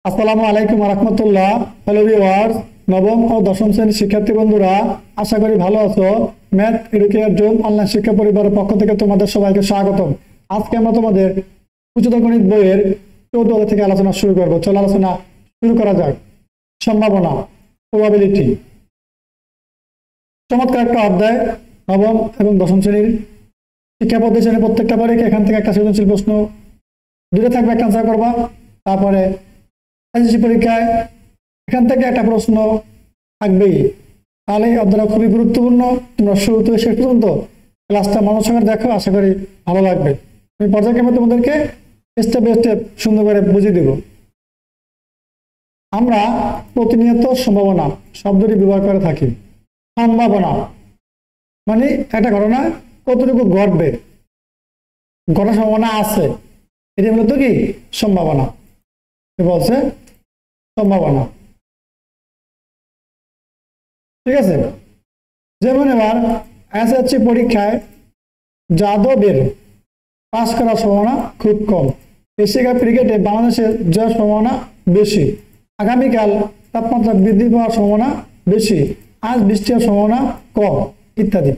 আসসালামু আলাইকুম রাহমাতুল্লাহ। হ্যালো ভিউয়ার্স, নবম ও দশম শ্রেণীর শিক্ষার্থী বন্ধুরা, আশা করি ভালো আছো। ম্যাথ এডুকেয়ার জোন অনলাইন শিক্ষা পরিবারের পক্ষ থেকে তোমাদের সবাইকে স্বাগতম। আজকে আমরা তোমাদের উচ্চতর গণিত বইয়ের 14 অধ্যায় থেকে আলোচনা শুরু করব। চলো আলোচনা শুরু করা যাক। সম্ভাবনা, প্রবাবিলিটি। চমৎকার একটা অধ্যায়। নবম এবং দশম শ্রেণীর শিক্ষা প্রতিষ্ঠানের প্রত্যেকটা পরীক্ষা এখান থেকে একটা সৃজনশীল প্রশ্ন দূরে থাকবে, একটা আনসার করবা। তারপরে এসএসসি পরীক্ষায় এখান থেকে একটা প্রশ্ন থাকবেই। তাহলে এই অধ্যায়টা খুবই গুরুত্বপূর্ণ। তোমরা শুরু থেকে শেষ পর্যন্ত ক্লাসটা মনোযোগ দেখো, আশা করি ভালো লাগবে। আমি পর্যায়ক্রমে তোমাদেরকে স্টেপ বাই স্টেপ সুন্দর করে বুঝিয়ে দেব। আমরা প্রতিনিয়ত সম্ভাবনা শব্দটি ব্যবহার করে থাকি। সম্ভাবনা মানে একটা ঘটনা কতটুকু ঘটবে, ঘটার সম্ভাবনা আছে, এটা মূলত কি সম্ভাবনা। বলছে সম্ভাবনা, ঠিক আছে। যেমন এবার এসএসসি পরীক্ষায় যাদবের পাস করার সম্ভাবনা খুব কম। এশিয়া কাপ ক্রিকেটে বাংলাদেশের জয়ের সম্ভাবনা বেশি। আগামীকাল তাপমাত্রা বৃদ্ধি পাওয়ার সম্ভাবনা বেশি। আজ বৃষ্টি হওয়ার সম্ভাবনা কম, ইত্যাদি।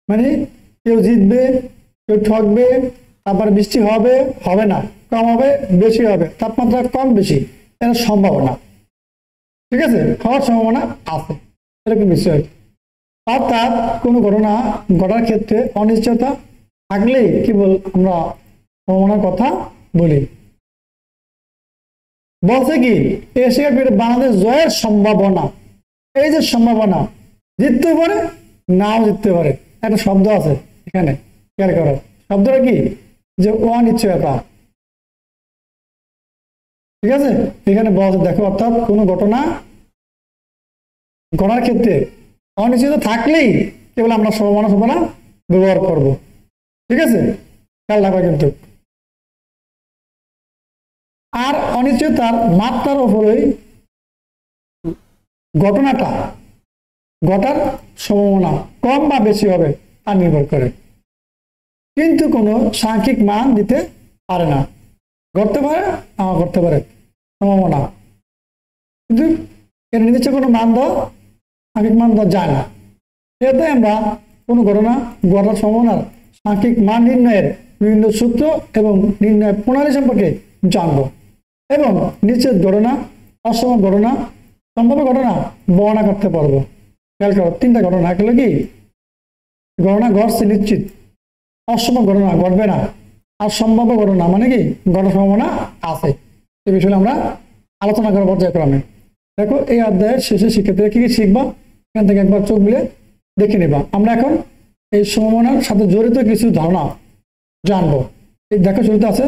মানে কেউ জিতবে, কেউ ঠকবে, তারপর বৃষ্টি হবে, হবে না, কম হবে, বেশি হবে, তাপমাত্রা কম বেশি, এটা সম্ভাবনা। ঠিক আছে, হওয়ার সম্ভাবনা আছে, এরকম বিষয়। অর্থাৎ কোনো ঘটনা ঘটার ক্ষেত্রে অনিশ্চয়তা থাকলেই কেবল আমরা সম্ভাবনার কথা বলি। বলছে কি এশিয়া কাপে বাংলাদেশ জয়ের সম্ভাবনা। এই যে সম্ভাবনা, জিততে পারে, নাও জিততে পারে। একটা শব্দ আছে এখানে, খেয়াল করো শব্দটা কি, যে অনিশ্চয়তা। ঠিক আছে, এখানে বলছে দেখো, অর্থাৎ কোনো ঘটনা ঘটার ক্ষেত্রে অনিশ্চয়তা থাকলেই কেবল আমরা সম্ভাবনা ব্যবহার করব। ঠিক আছে, খেয়াল রাখা কিন্তু। আর অনিশ্চয়তার মাত্রার উপরেই ঘটনাটা ঘটার সম্ভাবনা কম বা বেশি হবে তা নির্ভর করে, কিন্তু কোনো সাংখ্যিক মান দিতে পারে না। ঘটতে পারে, না ঘটতে পারে, সম্ভাবনা, কিন্তু এর নির্দিষ্ট কোনো মান দেওয়া, সাংখ্যিক মান দেওয়া যায় না। এতে আমরা কোনো ঘটনা ঘটার সম্ভাবনার সাংখ্যিক মান নির্ণয়ের বিভিন্ন সূত্র এবং নির্ণয় প্রণালী সম্পর্কে জানব, এবং নিশ্চিত ঘটনা, অসম্ভব ঘটনা, সম্ভাব্য ঘটনা বর্ণনা করতে পারবো। খেয়াল করো, তিনটা ঘটনা। একটা হলো কি ঘটনা ঘটছে নিশ্চিত, অসম্ভব ঘটনা ঘটবে না, আর সম্ভাব্য ঘটনা মানে কি ঘটার সম্ভাবনা আছে। এই বিষয়ে আমরা আলোচনা করার পর্যায়ক্রমে। দেখো, এই অধ্যায়ের শেষে শিক্ষার্থীরা কি কি শিখবা এখান থেকে একবার চোখ মিলে দেখে নেবা। আমরা এখন এই সম্ভাবনার সাথে জড়িত কিছু ধারণা জানবো। এই দেখো, শুরুতে আছে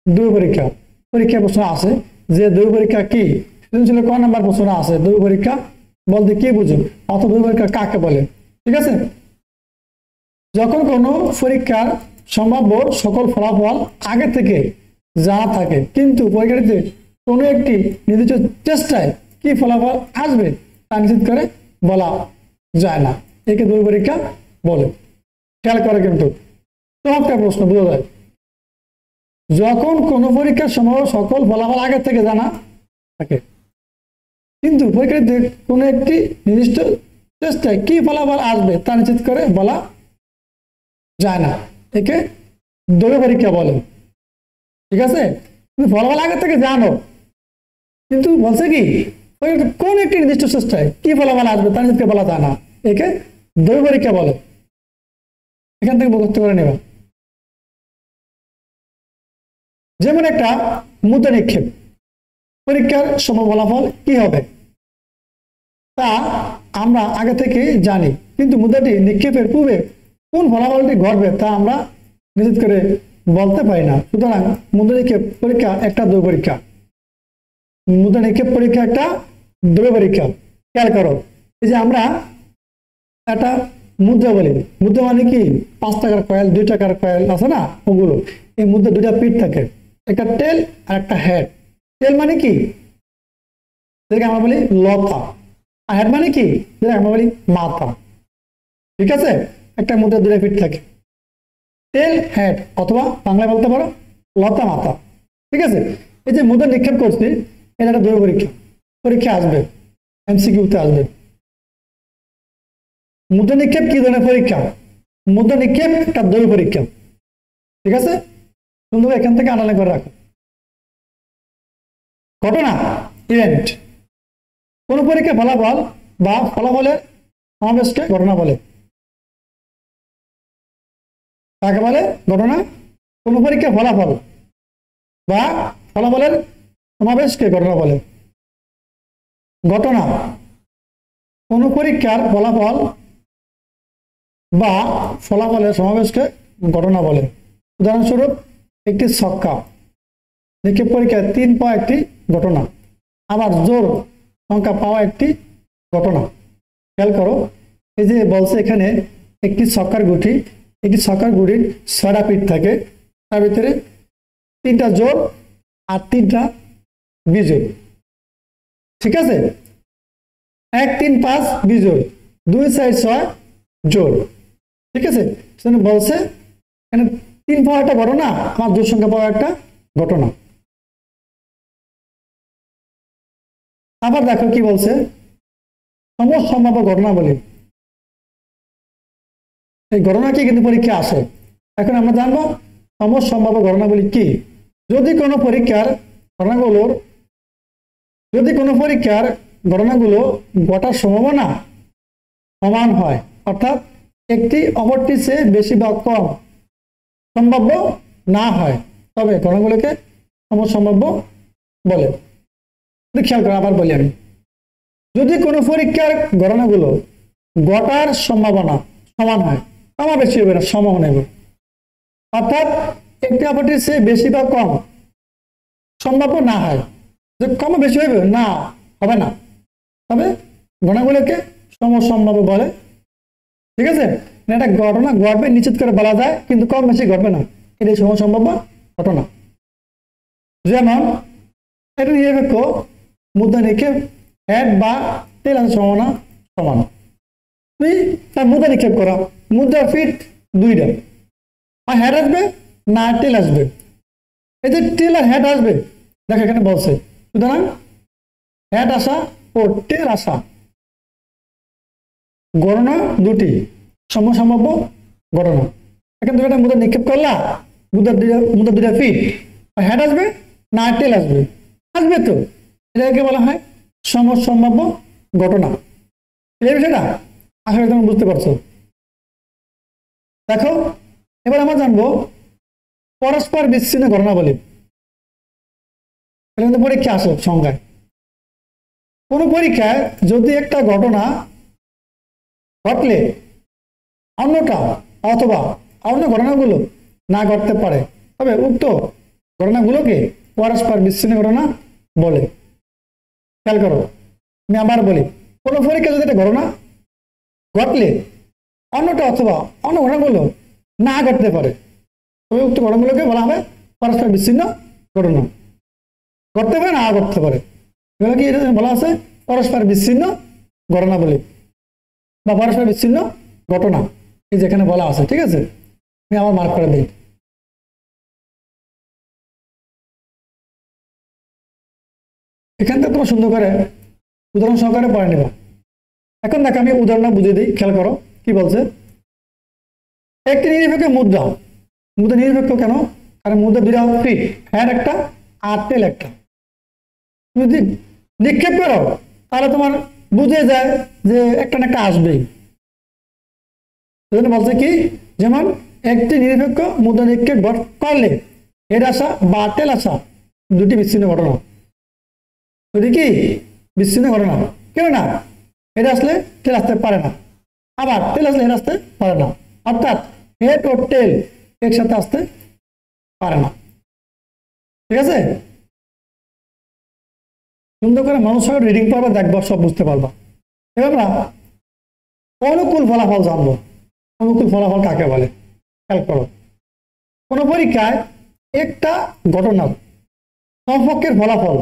দুই পরীক্ষা। পরীক্ষা প্রশ্ন আছে যে দুই পরীক্ষা কি, সৃজনশীল ক নাম্বার প্রশ্ন আছে দুই পরীক্ষা বলতে কি বুঝো, অথবা দুই পরীক্ষা কাকে বলে। ঠিক আছে, যখন কোনো পরীক্ষার সম্ভাব্য সকল ফলাফল আগে থেকে জানা থাকে, কিন্তু পরীক্ষার্থীদের কোনো একটি নির্দিষ্ট চেষ্টায় কি ফলাফল আসবে তা নিশ্চিত করে বলা যায় না, একে দুই পরীক্ষা বলে। খেয়াল করে কিন্তু চমৎকার প্রশ্ন, বোঝা যায়। যখন কোনো পরীক্ষার সম্ভাব্য সকল ফলাফল আগে থেকে জানা থাকে, কিন্তু পরীক্ষার্থীদের কোনো একটি নির্দিষ্ট চেষ্টায় কি ফলাফল আসবে তা নিশ্চিত করে বলা যায় না, একে দ্বৈত পরীক্ষা বলে। ঠিক আছে, তুমি ফলাফল আগে থেকে জানো, কিন্তু বলছে কি কোন একটি নির্দিষ্ট চেষ্টায় কি ফলাফল আসবে তা নিশ্চিত বলা যায় না, একে দ্বৈত পরীক্ষা বলে। এখান থেকে মুখস্থ করে নেবা। যেমন একটা মুদ্রা নিক্ষেপ, পরীক্ষার সময় ফলাফল কি হবে তা আমরা আগে থেকে জানি, কিন্তু মুদ্রাটি নিক্ষেপের পূর্বে কোন ফলাফলটি ঘটবে তা আমরা নিশ্চিত করে বলতে পারি না। সুতরাং মুদ্রা নিক্ষেপ পরীক্ষা একটা দ্বৈত পরীক্ষা। মুদ্রা নিক্ষেপ পরীক্ষা একটা দ্বৈত পরীক্ষা। খেয়াল করো, এই যে আমরা একটা মুদ্রা বলি, মুদ্রা মানে কি 5 টাকার কয়েল, 2 টাকার কয়েল আছে না, ওগুলো। এই মুদ্রা দুটা পিঠ থাকে, একটা টেল আর একটা হেড। টেল মানে কি, যেটাকে আমরা বলি লতা, আর হেড মানে কি, যেটা আমরা বলি মাথা। ঠিক আছে, একটা মুদ্রা দুটা পিঠ থাকে, টেল হেড, অথবা বাংলায় বলতে পারো লতা মাথা। ঠিক আছে, এই যে মুদ্রা নিক্ষেপ করছি, এটা একটা দ্বৈত পরীক্ষা, পরীক্ষা আসবে, এমসিকিউতে আসবে। মুদ্রা নিক্ষেপ কি ধরনের পরীক্ষা? মুদ্রা নিক্ষেপ একটা দ্বৈত পরীক্ষা, ঠিক আছে? সুন্দর এখান থেকে আন্ডারলাইন করে রাখো। ঘটনা, ইভেন্ট, কোন পরীক্ষার ফলাফল বা ফলাফলের সমাবেশকে ঘটনা বলে। তাকে বলে ঘটনা। কোন পরীক্ষার ফলাফল বা ফলাফলের সমাবেশকে ঘটনা বলে। ঘটনা, কোন পরীক্ষার ফলাফল বা ফলাফলের সমাবেশকে ঘটনা বলে। উদাহরণস্বরূপ, একটি ছক্কা নিক্ষেপ পরীক্ষায় 3 পাওয়া একটি ঘটনা, আবার জোর সংখ্যা পাওয়া একটি ঘটনা। খেয়াল করো, এই যে বলছে এখানে একটি ছক্কার গুটি, একটি ছক্কার গুটির 6টা পিঠ থাকে, তার ভিতরে 3টা জোর আর 3টা বিজোড়, ঠিক আছে? 1, 3, 5 বিজোড়, 2, 4, 6 জোড়, ঠিক আছে? বলছে এখানে 3 পাওয়া একটা ঘটনা, আমার জোর সংখ্যা পাওয়া একটা ঘটনা। আবার দেখো কি বলছে, সমস্ত সম্ভাব্য ঘটনা বলি। এই ঘটনা কি কিন্তু পরীক্ষা আসে। এখন আমরা জানবো সমস্ত সম্ভাব্য ঘটনাগুলি কি। যদি কোনো পরীক্ষার ঘটনাগুলো ঘটার সম্ভাবনা সমান হয়, অর্থাৎ একটি অপরটির চেয়ে বেশি বা কম সম্ভাব্য না হয়, তবে ঘটনাগুলোকে সমস্ত সম্ভাব্য বলে। খেয়াল করে আবার বলি আমি, যদি কোনো পরীক্ষার ঘটনাগুলো ঘটার সম্ভাবনা সমান হয়, কম বেশি হবে না, সমান হবে, অর্থাৎ একটি অপরটির চেয়ে বেশি বা কম সম্ভাব্য না হয়, যে কম বেশি হবে না, হবে না, তবে ঘটনাগুলোকে সমসম্ভাব্য বলে, ঠিক আছে? একটা ঘটনা ঘটবে নিশ্চিত করে বলা যায়, কিন্তু কম বেশি ঘটবে না, এটাই সমসম্ভাব্য ঘটনা। যেমন এটা নিরপেক্ষ মুদ্রা নিক্ষেপ, হেড বা টেল আছে সম্ভাবনা সমান। তুমি তার মুদ্রা নিক্ষেপ করা, মুদ্রার ফিট 2টা, আর হেড আসবে না টেল আসবে। এই যে টেল আর হেড আসবে, দেখো এখানে বলছে, সুতরাং হেড আসা ও টেল আসা গণনা দুটি সমসম্ভাব্য ঘটনা। এখানে তুমি একটা মুদ্রা নিক্ষেপ করলা, মুদ্রা 2টা ফিট, হেড আসবে না টেল আসবে, আসবে তো, এটাকে বলা হয় সমসম্ভাব্য ঘটনা। এই বিষয়টা আশা করি তোমরা বুঝতে পারছো। দেখো এবার আমরা জানবো পরস্পর বিচ্ছিন্ন ঘটনা বলি। এটা কিন্তু পরীক্ষা আসে সংজ্ঞায়। কোন পরীক্ষায় যদি একটা ঘটনা ঘটলে অন্যটা অথবা অন্য ঘটনাগুলো না ঘটতে পারে, তবে উক্ত ঘটনাগুলোকে পরস্পর বিচ্ছিন্ন ঘটনা বলে। খেয়াল করো, আমি আবার বলি, কোন পরীক্ষায় যদি একটা ঘটনা ঘটলে অন্যটা অথবা অন্য ঘটনাগুলো না ঘটতে পারে, তবে উক্ত ঘটনাগুলোকে বলা হবে পরস্পর বিচ্ছিন্ন ঘটনা। ঘটতে পারে না ঘটতে পারে, এগুলো কি বলা আছে পরস্পর বিচ্ছিন্ন ঘটনা বলে বা পরস্পর বিচ্ছিন্ন ঘটনা, এই যেখানে বলা আছে, ঠিক আছে? আমি আমার মার্ক করে দিই। এখান থেকে তোমরা সুন্দর করে উদাহরণ সহকারে পড়ে নেবা। এখন দেখো আমি উদাহরণ বুঝিয়ে দিই, খেয়াল করো কি বলছে। একটি নিরপেক্ষ মুদ্রা, মুদ্রা নিরপেক্ষ কেন? কারণ মুদ্রা 2টা ফিট, হেড একটা আর টেল একটা। তুমি যদি নিক্ষেপ করো তাহলে তোমার বুঝে যায় যে একটা না একটা আসবেই। বলছে কি, যেমন একটি নিরপেক্ষ মুদ্রা নিক্ষেপ করলে হেড আসা বা টেল আসা দুটি বিচ্ছিন্ন ঘটনা। দুটি কি বিচ্ছিন্ন ঘটনা? কেন না? হেড আসলে টেল আসতে পারে না, আবার টেল আসলে হেড আসতে পারে না, অর্থাৎ হেড ও টেল একসাথে আসতে পারে না, ঠিক আছে? সুন্দর করে মানুষ রিডিং পারবা, দেখবা, সব বুঝতে পারবা। এবার আমরা অনুকূল ফলাফল জানবো। অনুকূল ফলাফল কাকে বলে? খেয়াল করো, কোন পরীক্ষায় একটা ঘটনার সপক্ষের ফলাফল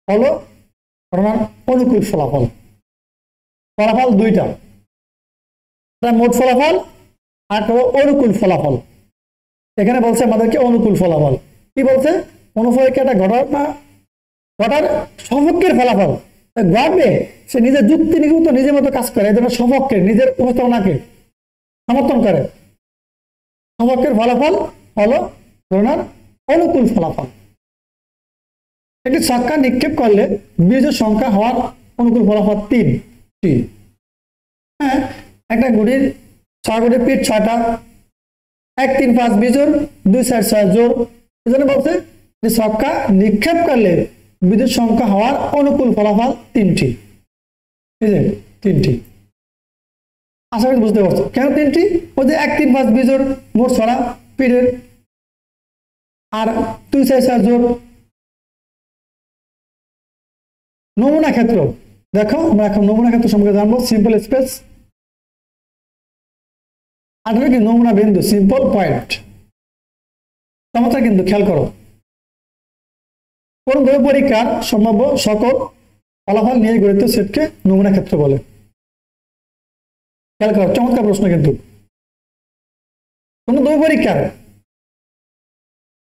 হলো ঘটনার অনুকূল ফলাফল। ফলাফল 2টা, মোট ফলাফল আর অনুকূল ফলাফল। এখানে বলছে আমাদেরকে অনুকূল ফলাফল। কি বলছে? কোন পরীক্ষায় একটা ঘটনা গটার সপক্ষের ফলাফল গড়বে, সে নিজের যুক্তি নিগত নিজের মতো কাজ করে, এই জন্য সপক্ষের নিজের উপস্থাপনাকে সমর্থন করে। সপক্ষের ফলাফল হলো গণনার অনুকূল ফলাফল। একটি ছক্কা নিক্ষেপ করলে বিজোড় সংখ্যা হওয়ার অনুকূল ফলাফল 3টি। হ্যাঁ, একটা গুটির 6 গুটির পিঠ 6টা, 1 3 5 বিজোড়, 2 4 6 জোড়। এই জন্য বলছে যে ছক্কা নিক্ষেপ করলে বিজোড় সংখ্যা হওয়ার অনুকূল ফলাফল 3টি। এই যে 3টি, আশা করি বুঝতে পারছো কেন 3টি। ওই যে 1 3 5 বিজোড়, মোট 6টা পিঠের, আর 2 4 6 জোড়। নমুনা ক্ষেত্র দেখো, আমরা এখন নমুনা ক্ষেত্র সম্পর্কে জানবো। সিম্পল স্পেস আর কি নমুনা বিন্দু, সিম্পল পয়েন্ট। চমৎকার, কিন্তু খেয়াল করো, কোন বই পরীক্ষার সম্ভাব্য সকল ফলাফল নিয়ে গঠিত সেটকে নমুনা ক্ষেত্র বলে। খেয়াল করো, চমৎকার প্রশ্ন। কিন্তু কোন বই পরীক্ষার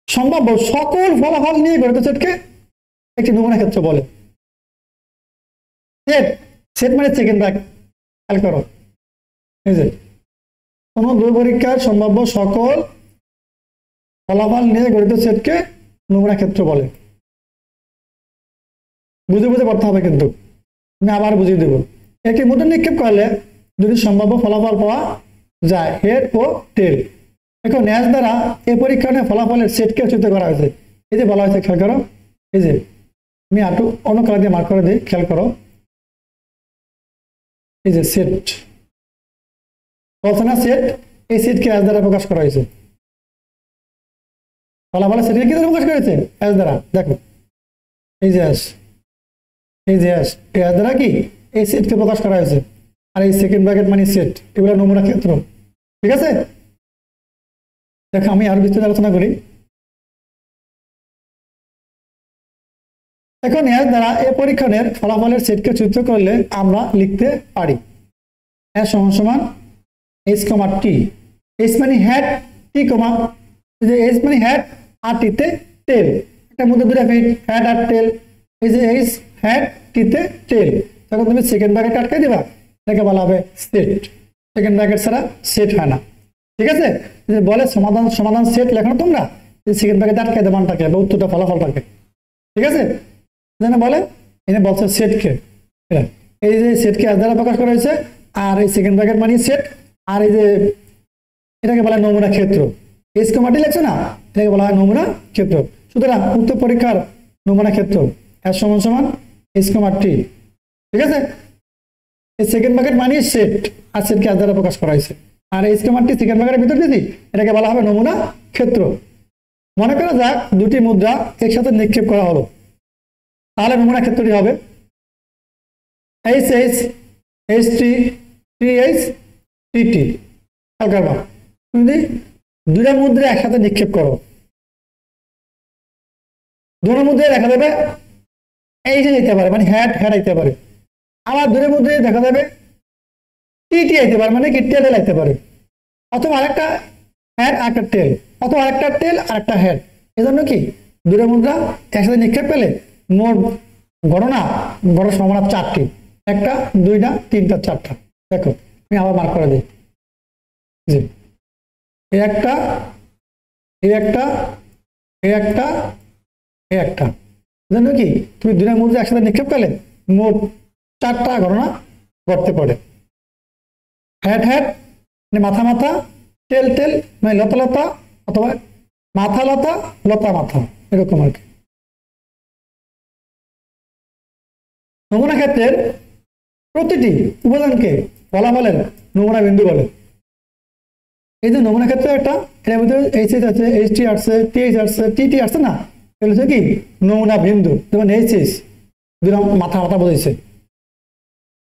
সম্ভাব্য সকল ফলাফল নিয়ে গঠিত সেটকে একটি নমুনা ক্ষেত্র বলে। সেট, সেট মানে সেকেন্ড ব্র্যাকেট। খেয়াল করো, এই যে কোন বই পরীক্ষার সম্ভাব্য সকল ফলাফল নিয়ে গঠিত সেটকে নমুনা ক্ষেত্র বলে। বুঝে বুঝে পড়তে হবে, কিন্তু আমি আবার বুঝিয়ে দেবো। একটি মোটর নিক্ষেপ করলে যদি সম্ভাব্য ফলাফল পাওয়া যায় হেড ও টেল। এখন ন্যাস দ্বারা এই পরীক্ষণে ফলাফলের সেটকে চিত্রিত করা হয়েছে। এই যে বলা হয়েছে, খেয়াল করো, এই যে আমি আটু অন্য কালার দিয়ে মার্ক করে দিই, খেয়াল করো, এই যে সেট বলছে না, সেট, এই সেটকে অ্যাস দ্বারা প্রকাশ করা হয়েছে। ফলাফলের সেটকে কি দ্বারা প্রকাশ করা হয়েছে? অ্যাস দ্বারা। দেখো, এই যে অ্যাস, এই যে অ্যাস, এই অ্যাস দ্বারা কি এই সেটকে প্রকাশ করা হয়েছে। আর এই সেকেন্ড ব্র্যাকেট মানে সেট, এগুলো নমুনা ক্ষেত্র। ঠিক আছে, দেখো আমি আরো বিস্তারিত আলোচনা করি। এখন এর দ্বারা এই পরীক্ষণের ফলাফলের সেটকে চিত্রিত করলে আমরা লিখতে পারি এস সমান সমান এইচ কমা টি। এইচ মানে হেড, টি কমা, যে এইচ মানে হেড আর টিতে টেল। একটা মধ্যে দুটা ফিট, হেড আর টেল। এই যে এইচ হেড, টিতে টেল। তখন তুমি সেকেন্ড ব্র্যাকেট আটকে দিবা, এটাকে বলা হবে সেট। সেকেন্ড ব্র্যাকেট ছাড়া সেট হয় না। ঠিক আছে, যে বলে সমাধান সমাধান সেট লেখো তোমরা, সেকেন্ড ব্র্যাকেট আটকে দেবে মানটাকে বা উত্তরটা ফলাফলটাকে। ঠিক আছে, যেন বলে এনে বলছে সেটকে, এই যে সেটকে এস দ্বারা প্রকাশ করা হয়েছে, আর এই সেকেন্ড ব্র্যাকেট মানে সেট, আর এই যে এটাকে বলা হয় নমুনা ক্ষেত্র। এস কমাটি লেখছে না, এটাকে বলা হয় নমুনা ক্ষেত্র। সুতরাং উক্ত পরীক্ষার নমুনা ক্ষেত্র এস সমান সমান এস কমা টি। ঠিক আছে, এই সেকেন্ড ব্র্যাকেট মানে সেট, আর সেটকে এস দ্বারা প্রকাশ করা হয়েছে, আর এস কমা টি সেকেন্ড ব্র্যাকেটের ভিতর দিদি, এটাকে বলা হবে নমুনা ক্ষেত্র। মনে করা যাক দুটি মুদ্রা একসাথে নিক্ষেপ করা হলো, তাহলে নমুনা ক্ষেত্রটি হবে H H H T T H T T. তুমি দুটা মুদ্রা একসাথে নিক্ষেপ করো, দুটোর মধ্যে দেখা যাবে এইচ যেতে পারে, মানে হ্যাড হ্যাড আইতে পারে। আবার দুটোর মধ্যে দেখা যাবে টি টি আইতে পারে, মানে কি টেল আইতে পারে, অথবা আরেকটা হ্যাড আরেকটা টেল, অথবা আরেকটা টেল আরেকটা হেড। এজন্য কি দুটো মুদ্রা একসাথে নিক্ষেপ পেলে মোট গণনা বড় সম্ভাবনা 4টি, একটা দুইটা তিনটা চারটা। দেখো আমি আবার মার্ক করে দিই, জি এই একটা, এই একটা, এই একটা, এই একটা। জন্য কি তুমি দুইটা মুদ্রা একসাথে নিক্ষেপ পেলে মোট 4টা গণনা করতে পারে। হেড হেড মানে মাথা মাথা, টেল টেল মানে লতা লতা, অথবা মাথা লতা লতা মাথা, এরকম আর কি। নমুনা ক্ষেত্রের প্রতিটি উপাদানকে ফলাফলের নমুনা বিন্দু বলে। এই যে নমুনা ক্ষেত্রে একটা, এর ভিতরে এইচ এইচ আছে, এইচ টি আসছে, টি এইচ আসছে, টি টি আসছে না, এগুলো হচ্ছে কি নমুনা বিন্দু। যেমন এইচ এইচ দুটা মাথা মাথা বোঝাইছে,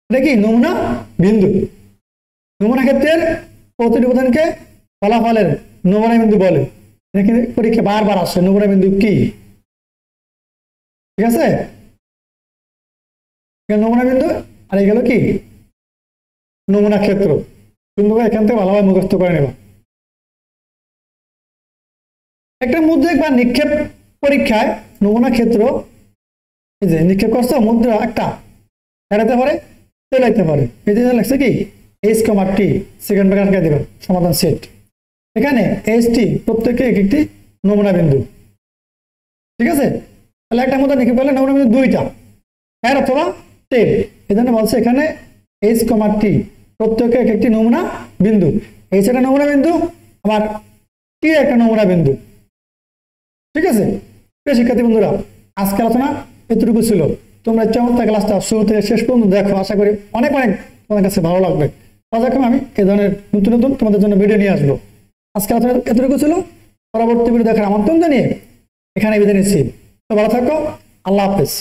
এটা কি নমুনা বিন্দু। নমুনা ক্ষেত্রের প্রতিটি উপাদানকে ফলাফলের নমুনা বিন্দু বলে। এখানে পরীক্ষা বারবার আসে নমুনা বিন্দু কি। ঠিক আছে, নমুনা বিন্দু আর এগুলো কি নমুনা ক্ষেত্র। কিন্তু এখান থেকে ভালোভাবে মুখস্থ করে নেবা। একটা মুদ্রিক বা নিক্ষেপ পরীক্ষায় নমুনা ক্ষেত্র এই যে নিক্ষেপ করছো মুদ্রা একটা এড়াতে পারে তেলাইতে পারে, এই জন্য লাগছে কি এইচ কমা টি সেকেন্ড ব্র্যাকেট আটকে দেবেন, সমাধান সেট। এখানে এইচ টি প্রত্যেকে এক একটি নমুনা বিন্দু, ঠিক আছে? তাহলে একটা মুদ্রা নিক্ষেপ করলে নমুনা বিন্দু দুইটা, এর অথবা টেল। এই জন্য বলছে এখানে এইচ কমা টি প্রত্যেকে এক একটি নমুনা বিন্দু, এইচ একটা নমুনা বিন্দু, আবার টি একটা নমুনা বিন্দু, ঠিক আছে? প্রিয় শিক্ষার্থী বন্ধুরা, আজকে আলোচনা এতটুকু ছিল। তোমরা চমৎকার ক্লাসটা শুরু থেকে শেষ পর্যন্ত দেখো, আশা করি অনেক অনেক তোমাদের কাছে ভালো লাগবে। পর্যায়ক্রমে আমি এই ধরনের নতুন নতুন তোমাদের জন্য ভিডিও নিয়ে আসবো। আজকে আলোচনা এতটুকু ছিল, পরবর্তী ভিডিও দেখার আমন্ত্রণ জানিয়ে এখানে বিদায় নিচ্ছি। তো ভালো থাকো, আল্লাহ হাফেজ।